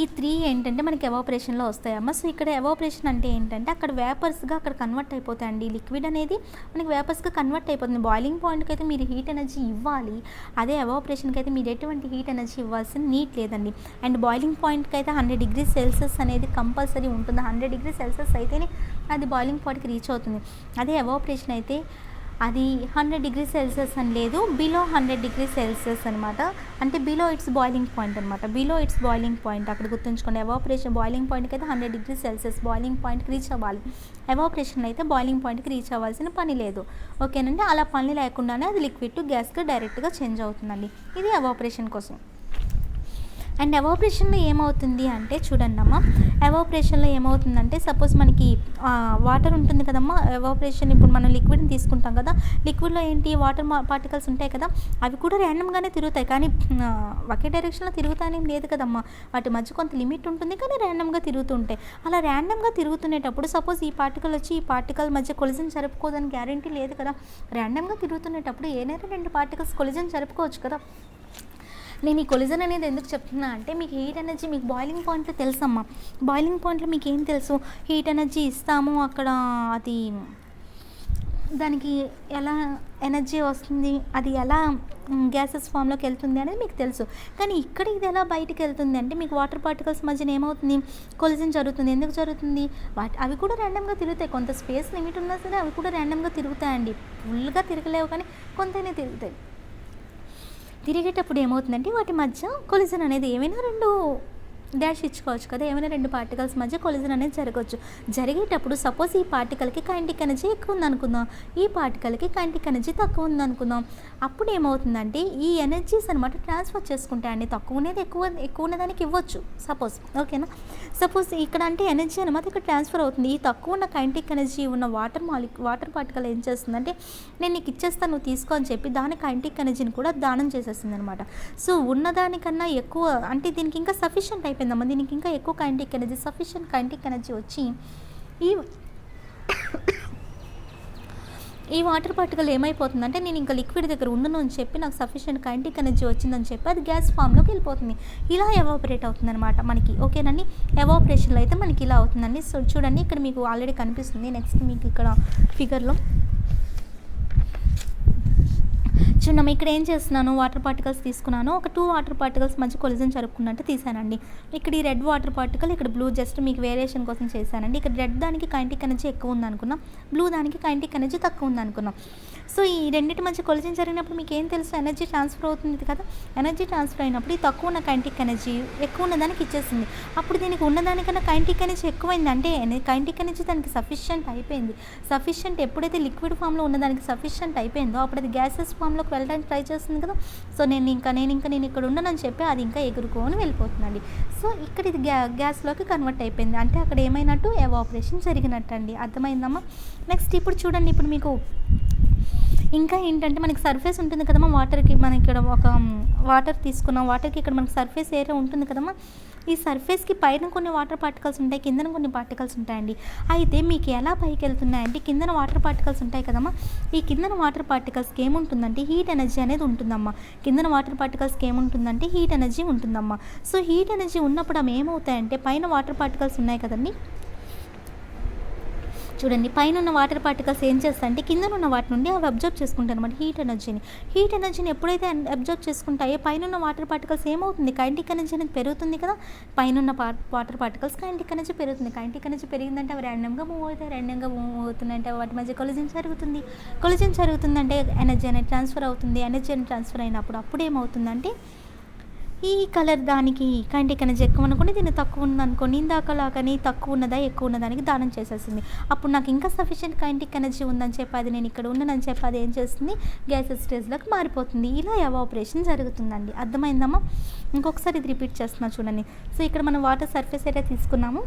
ఈ 3 ఏంటంటే మనకి ఎవాపరేషన్లో వస్తాయమ్మా. సో ఇక్కడ ఎవాపరేషన్ అంటే ఏంటంటే అక్కడ వేపర్స్గా అక్కడ కన్వర్ట్ అయిపోతాయండి. లిక్విడ్ అనేది మనకి వేపర్స్గా కన్వర్ట్ అయిపోతుంది. బాయిలింగ్ పాయింట్కి అయితే మీరు హీట్ ఎనర్జీ ఇవ్వాలి, అదే ఎవాపరేషన్కి అయితే మీరు ఎటువంటి హీట్ ఎనర్జీ ఇవ్వాల్సిన నీడ్ లేదండి. అండ్ బాయిలింగ్ పాయింట్కి అయితే 100 డిగ్రీ సెల్సియస్ అనేది కంపల్సరీ ఉంటుంది. 100 డిగ్రీ సెల్సియస్ అయితేనే అది బాయిలింగ్ పాయింట్కి రీచ్ అవుతుంది. అదే ఎవాపరేషన్ అయితే అది 100 డిగ్రీ సెల్సియస్ అని లేదు, బిలో 100 డిగ్రీ సెల్సియస్ అనమాట. అంటే బిలో ఇట్స్ బాయిలింగ్ పాయింట్ అనమాట. బిలో ఇట్స్ బాయిలింగ్ పాయింట్ అక్కడ గుర్తుంచుకోండి. ఎవాపరేషన్ బాయిలింగ్ పాయింట్కి అయితే 100 డిగ్రీ సెల్సియస్ బాయిలింగ్ పాయింట్కి రీచ్ అవ్వాలి. ఎవాపరేషన్ అయితే బాయిలింగ్ పాయింట్కి రీచ్ అవ్వాల్సిన పని లేదు. ఓకేనండి. అలా పని లేకుండానే అది లిక్విడ్ టు గ్యాస్గా డైరెక్ట్గా చేంజ్ అవుతుందండి. ఇది ఎవాపరేషన్ కోసం. అండ్ ఎవాపరేషన్లో ఏమవుతుంది అంటే చూడండి అమ్మ, ఎవాపరేషన్లో ఏమవుతుందంటే సపోజ్ మనకి వాటర్ ఉంటుంది కదమ్మా. ఎవాపరేషన్ ఇప్పుడు మనం లిక్విడ్ని తీసుకుంటాం కదా, లిక్విడ్లో ఏంటి వాటర్ పార్టికల్స్ ఉంటాయి కదా, అవి కూడా ర్యాండమ్గానే తిరుగుతాయి. కానీ ఒకే డైరెక్షన్లో తిరుగుతానే లేదు కదమ్మా. వాటి మధ్య కొంత లిమిట్ ఉంటుంది, కానీ ర్యాండమ్గా తిరుగుతూ ఉంటాయి. అలా ర్యాండమ్గా తిరుగుతునేటప్పుడు సపోజ్ ఈ పార్టికల్ వచ్చి ఈ పార్టికల్ మధ్య కొలిజన్ జరుపుకోదని గ్యారంటీ లేదు కదా. ర్యాండమ్గా తిరుగుతునేటప్పుడు ఏదైనా 2 పార్టికల్స్ కొలిజన్ జరుపుకోవచ్చు కదా. నేను ఈ కొలిజన్ అనేది ఎందుకు చెప్తున్నా అంటే మీకు హీట్ ఎనర్జీ మీకు బాయిలింగ్ పాయింట్లో తెలుసమ్మా. బాయిలింగ్ పాయింట్లో మీకు ఏం తెలుసు, హీట్ ఎనర్జీ ఇస్తాము, అక్కడ అది దానికి ఎలా ఎనర్జీ వస్తుంది, అది ఎలా గ్యాసెస్ ఫామ్లోకి వెళ్తుంది అనేది మీకు తెలుసు. కానీ ఇక్కడ ఇది ఎలా బయటికి వెళ్తుంది అంటే మీకు వాటర్ పార్టికల్స్ మధ్యన ఏమవుతుంది, కొలిజన్ జరుగుతుంది. ఎందుకు జరుగుతుంది, అవి కూడా ర్యాండమ్గా తిరుగుతాయి. కొంత స్పేస్ లిమిట్ ఉన్నా సరే అవి కూడా ర్యాండమ్గా తిరుగుతాయండి. ఫుల్గా తిరగలేవు, కానీ కొంతనే తిరుగుతాయి. తిరిగేటప్పుడు ఏమవుతుందంటే వాటి మధ్య కొలిజన్ అనేది ఏమైనా 2 డాష్ ఇచ్చుకోవచ్చు కదా, ఏమైనా 2 పార్టికల్స్ మధ్య కొలిజన్ అనేది జరగవచ్చు. జరిగేటప్పుడు సపోజ్ ఈ పార్టికల్కి కైనెటిక్ ఎనర్జీ ఎక్కువ ఉందనుకుందాం, ఈ పార్టికల్కి కైనెటిక్ ఎనర్జీ తక్కువ ఉందనుకుందాం. అప్పుడు ఏమవుతుందంటే ఈ ఎనర్జీస్ అనమాట ట్రాన్స్ఫర్ చేసుకుంటాయండి. తక్కువ ఉన్నది ఎక్కువ ఉన్నదానికి ఇవ్వచ్చు సపోజ్. ఓకేనా. సపోజ్ ఇక్కడ అంటే ఎనర్జీ అనమాట ఇక్కడ ట్రాన్స్ఫర్ అవుతుంది. ఈ తక్కువ ఉన్న కైనెటిక్ ఎనర్జీ ఉన్న వాటర్ పార్టికల్ ఏం చేస్తుందంటే నేను నీకు ఇచ్చేస్తాను, నువ్వు తీసుకో అని చెప్పి దాని కైనెటిక్ ఎనర్జీని కూడా దానం చేసేస్తుంది అనమాట. సో ఉన్నదానికన్నా ఎక్కువ అంటే దీనికి ఇంకా సఫిషియెంట్ అయిపోయిందమ్మా. దీనికి ఇంకా ఎక్కువ kinetic energy, sufficient kinetic energy వచ్చి ఈ వాటర్ పార్టికల్ ఏమైపోతుందంటే నేను ఇంకా లిక్విడ్ దగ్గర ఉండను అని చెప్పి నాకు సఫిషియెంట్ కైనెటిక్ ఎనర్జీ వచ్చిందని చెప్పి అది గ్యాస్ ఫామ్లోకి వెళ్ళిపోతుంది. ఇలా ఎవాపరేట్ అవుతుందన్నమాట మనకి. ఓకేనండి. ఎవాపరేషన్లో అయితే మనకి ఇలా అవుతుందండి. సో చూడండి ఇక్కడ మీకు ఆల్రెడీ కనిపిస్తుంది. నెక్స్ట్ మీకు ఇక్కడ ఫిగర్లో చూడమ్మా, ఇక్కడ ఏం చేస్తున్నాను, వాటర్ పార్టికల్స్ తీసుకున్నాను. ఒక 2 వాటర్ పార్టికల్స్ మధ్య కొలిజన్ జరుపుకున్నట్టు తీసానండి. ఇక్కడ ఈ రెడ్ వాటర్ పార్టికల్, ఇక్కడ బ్లూ, జస్ట్ మీకు వేరియేషన్ కోసం చేశానండి. ఇక్కడ రెడ్ దానికి కైనెటిక్ ఎనర్జీ ఎక్కువ ఉందనుకున్నాం, బ్లూ దానికి కైనెటిక్ ఎనర్జీ తక్కువ ఉందనుకున్నాం. సో ఈ రెండింటి మధ్య కొలిజన్ జరిగినప్పుడు మీకు ఏం తెలుసు, ఎనర్జీ ట్రాన్స్ఫర్ అవుతుంది కదా. ఎనర్జీ ట్రాన్స్ఫర్ అయినప్పుడు ఈ తక్కువ ఉన్న కైనెటిక్ ఎనర్జీ ఎక్కువ ఉన్నదానికి ఇచ్చేస్తుంది. అప్పుడు దీనికి ఉన్నదానికన్నా కైనెటిక్ ఎనర్జీ ఎక్కువైంది అంటే కైనెటిక్ ఎనర్జీ దానికి సఫిషియెంట్ అయిపోయింది. సఫిషియెంట్ ఎప్పుడైతే లిక్విడ్ ఫామ్లో ఉన్నదానికి సఫిషియెంట్ అయిపోయిందో అప్పుడు అది గ్యాసెస్ ఫామ్లోకి వెళ్ళడానికి ట్రై చేస్తుంది కదా. సో నేను ఇక్కడ ఉండనని చెప్పి అది ఇంకా ఎగురుకొని వెళ్ళిపోతుందండి. సో ఇక్కడ ఇది గ్యాస్లోకి కన్వర్ట్ అయిపోయింది అంటే అక్కడ ఏమైనట్టు ఎవాపరేషన్ జరిగినట్టు అండి. అర్థమైందమ్మా. నెక్స్ట్ ఇప్పుడు చూడండి, ఇప్పుడు మీకు ఇంకా ఏంటంటే మనకి సర్ఫేస్ ఉంటుంది కదమ్మా. వాటర్కి మనం ఇక్కడ ఒక వాటర్ తీసుకున్నాం, వాటర్కి ఇక్కడ మనకి సర్ఫేస్ ఏరియా ఉంటుంది కదమ్మా. ఈ సర్ఫేస్కి పైన కొన్ని వాటర్ పార్టికల్స్ ఉంటాయి, కిందన కొన్ని పార్టికల్స్ ఉంటాయండి. అయితే మీకు ఎలా పైకి వెళ్తున్నాయంటే కిందన వాటర్ పార్టికల్స్ ఉంటాయి కదమ్మా. ఈ కిందన వాటర్ పార్టికల్స్కి ఏముంటుందంటే హీట్ ఎనర్జీ అనేది ఉంటుందమ్మా. కిందన వాటర్ పార్టికల్స్కి ఏముంటుందంటే హీట్ ఎనర్జీ ఉంటుందమ్మా. సో హీట్ ఎనర్జీ ఉన్నప్పుడు అవి ఏమవుతాయంటే పైన వాటర్ పార్టికల్స్ ఉన్నాయి కదండి, చూడండి పైన ఉన్న వాటర్ పార్టికల్స్ ఏం చేస్తాయంటే కింద ఉన్న వాటి నుండి అవి అబ్జర్వ్ చేసుకుంటాయి అనమాట హీట్ ఎనర్జీని ఎప్పుడైతే అబ్జర్వ్ చేసుకుంటాయో పైన ఉన్న వాటర్ పార్టికల్స్ ఏమవుతుంది, కైనెటిక్ ఎనర్జీ అనేది పెరుగుతుంది కదా. పైన ఉన్న వాటర్ పార్టికల్స్ కైనెటిక్ ఎనర్జీ పెరుగుతుంది. కైనెటిక్ ఎనర్జీ పెరిగిందంటే అవి ర్యాండమ్గా మూవ్ అవుతున్నాయంటే వాటి మధ్య కొలిజన్ జరుగుతుందంటే ఎనర్జీ అనేది ట్రాన్స్ఫర్ అవుతుంది. ఎనర్జీ అనేది ట్రాన్స్ఫర్ అయినప్పుడు అప్పుడు ఏమవుతుందంటే ఈ కలర్ దానికి కైనెటిక్ ఎనర్జీ ఎక్కువ అనుకోండి, దీన్ని తక్కువ ఉందనుకోండి, ఇందాకలాగానే తక్కువ ఉన్నదా ఎక్కువ ఉన్నదానికి దానం చేసేస్తుంది. అప్పుడు నాకు ఇంకా సఫిషియెంట్ కైనెటిక్ ఎనర్జీ ఉందని చెప్పి అది నేను ఇక్కడ ఉన్నానని చెప్పి అది ఏం చేస్తుంది, గ్యాసెస్ స్టేజ్లోకి మారిపోతుంది. ఇలా ఎవాపరేషన్ జరుగుతుందండి. అర్థమైందమ్మా. ఇంకొకసారి ఇది రిపీట్ చేస్తున్నా చూడండి. సో ఇక్కడ మనం వాటర్ సర్ఫేస్ ఏరియా తీసుకున్నాము.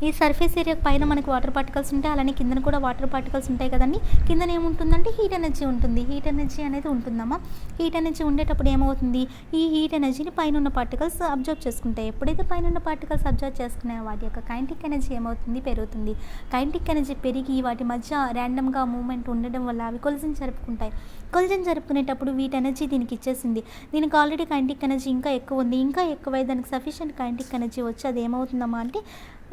ఈ సర్ఫేస్ ఏరియా పైన మనకి వాటర్ పార్టికల్స్ ఉంటాయి, అలానే కిందన కూడా వాటర్ పార్టికల్స్ ఉంటాయి కదండి. కిందన ఏముంటుందంటే హీట్ ఎనర్జీ ఉంటుంది. హీట్ ఎనర్జీ అనేది ఉంటుందమ్మా. హీట్ ఎనర్జీ ఉండేటప్పుడు ఏమవుతుంది, ఈ హీట్ ఎనర్జీని పైన ఉన్న పార్టికల్స్ అబ్జర్వ్ చేసుకుంటాయి. ఎప్పుడైతే పైన ఉన్న పార్టికల్స్ అబ్జర్వ్ చేసుకున్నాయో వాటి యొక్క కైనెటిక్ ఎనర్జీ ఏమవుతుంది, పెరుగుతుంది. కైనెటిక్ ఎనర్జీ పెరిగి వాటి మధ్య ర్యాండమ్గా మూవ్మెంట్ ఉండడం వల్ల అవి కొలిజన్ జరుపుకుంటాయి. కొలిజన్ జరుపుకునేటప్పుడు వీటి ఎనర్జీ దీనికి ఇచ్చేసింది. దీనికి ఆల్రెడీ కైనెటిక్ ఎనర్జీ ఇంకా ఎక్కువ ఉంది. ఇంకా ఎక్కువై దానికి సఫిషియెంట్ కైనెటిక్ ఎనర్జీ వచ్చి అది ఏమవుతుందమ్మా అంటే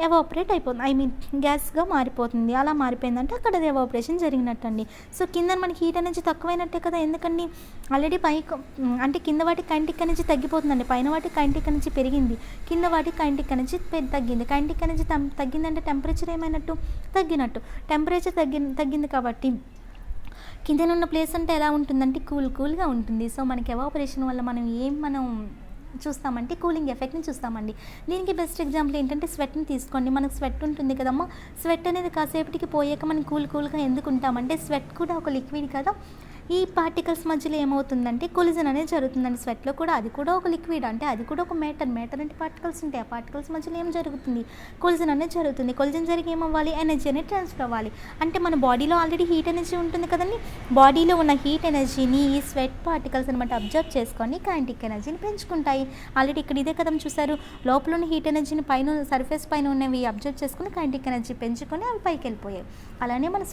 ఎవాపరేట్ అయిపోతుంది, ఐ మీన్ గ్యాస్గా మారిపోతుంది. అలా మారిపోయిందంటే అక్కడ అది ఎవాపరేషన్ జరిగినట్టు అండి. సో కింద మనకి హీట్ ఎనర్జీ తక్కువైనట్టే కదా, ఎందుకండి ఆల్రెడీ పైకి అంటే కింద వాటికి కైనెటిక్ ఎనర్జీ తగ్గిపోతుందండి, పైన వాటికి కైనెటిక్ ఎనర్జీ పెరిగింది, కింద వాటికి కైనెటిక్ ఎనర్జీ తగ్గింది. కైనెటిక్ ఎనర్జీ తగ్గిందంటే టెంపరేచర్ ఏమైనట్టు, తగ్గినట్టు. టెంపరేచర్ తగ్గింది కాబట్టి కిందనున్న ప్లేస్ అంటే ఎలా ఉంటుందంటే కూల్గా ఉంటుంది. సో మనకి ఎవాపరేషన్ వల్ల మనం చూస్తామంటే కూలింగ్ ఎఫెక్ట్ని చూస్తామండి. దీనికి బెస్ట్ ఎగ్జాంపుల్ ఏంటంటే స్వెట్ని తీసుకోండి. మనకు స్వెట్ ఉంటుంది కదమ్మా, స్వెట్ అనేది కాసేపటికి పోయాక మనం కూల్గా ఎందుకు ఉంటామంటే స్వెట్ కూడా ఒక లిక్విడ్ కదా. ఈ పార్టికల్స్ మధ్యలో ఏమవుతుందంటే కొలిజన్ అనేది జరుగుతుందండి. స్వెట్లో కూడా అది కూడా ఒక లిక్విడ్, అంటే అది కూడా ఒక మేటర్ అంటే పార్టికల్స్ ఉంటాయి. ఆ పార్టికల్స్ మధ్యలో ఏం జరుగుతుంది, కొలిజన్ అనేది జరుగుతుంది. కొలిజన్ జరిగి ఏమవ్వాలి, ఎనర్జీ అనేది ట్రాన్స్ఫర్ అవ్వాలి. అంటే మన బాడీలో ఆల్రెడీ హీట్ ఎనర్జీ ఉంటుంది కదండి, బాడీలో ఉన్న హీట్ ఎనర్జీని ఈ స్వెట్ పార్టికల్స్ అనమాట అబ్జర్వ్ చేసుకొని కైనెటిక్ ఎనర్జీని పెంచుకుంటాయి. ఆల్రెడీ ఇక్కడ ఇదే కదా చూసారు, లోపల ఉన్న హీట్ ఎనర్జీని పైన సర్ఫేస్ పైన ఉన్నవి అబ్జర్వ్ చేసుకుని కైనెటిక్ ఎనర్జీ పెంచుకొని అవి పైకి వెళ్ళిపోయాయి. అలానే మన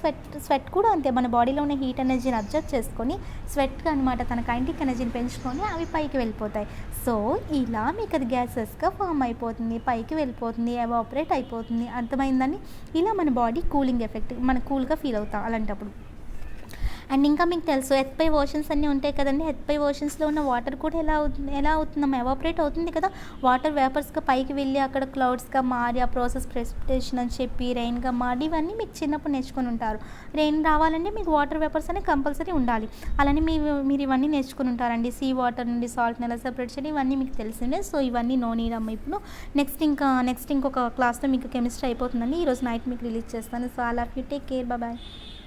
స్వెట్ కూడా అంతే, మన బాడీలో ఉన్న హీట్ ఎనర్జీని అబ్జర్వ్ చేసుకొని స్వెట్ అనమాట తన కైనెటిక్ ఎనర్జీని పెంచుకొని అవి పైకి వెళ్ళిపోతాయి. సో ఇలా మీకు అది గ్యాసెస్గా ఫామ్ అయిపోతుంది, పైకి వెళ్ళిపోతుంది, ఎవాపరేట్ అయిపోతుంది. అర్థమైందని ఇలా మన బాడీ కూలింగ్ ఎఫెక్ట్, మన కూల్గా ఫీల్ అవుతాం అలాంటప్పుడు. అండ్ ఇంకా మీకు తెలుసు ఎర్త్ పై ఓషన్స్ అన్నీ ఉంటాయి కదండి. ఎర్త్ పై ఓషన్స్లో ఉన్న వాటర్ కూడా ఎలా అవుతుందమ్మా, ఎవాపరేట్ అవుతుంది కదా. వాటర్ వేపర్స్గా పైకి వెళ్ళి అక్కడ క్లౌడ్స్గా మారి ఆ ప్రాసెస్ ప్రెసిపిటేషన్ అని చెప్పి రెయిన్గా మారి, ఇవన్నీ మీకు చిన్నప్పుడు నేర్చుకొని ఉంటారు. రెయిన్ రావాలంటే మీకు వాటర్ వేపర్స్ అనేవి కంపల్సరీ ఉండాలి. అలానే మీరు ఇవన్నీ నేర్చుకుని ఉంటారండి. సీ వాటర్ నుండి సాల్ట్ని ఎలా సెపరేట్ చేయడం, ఇవన్నీ మీకు తెలిసిందే. సో ఇవన్నీ నో నీడ్ అమ్మ. ఇప్పుడు నెక్స్ట్ ఇంకొక క్లాస్లో మీకు కెమిస్ట్రీ అయిపోతుందండి. ఈరోజు నైట్ మీకు రిలీజ్ చేస్తాను. So all of you take care, bye.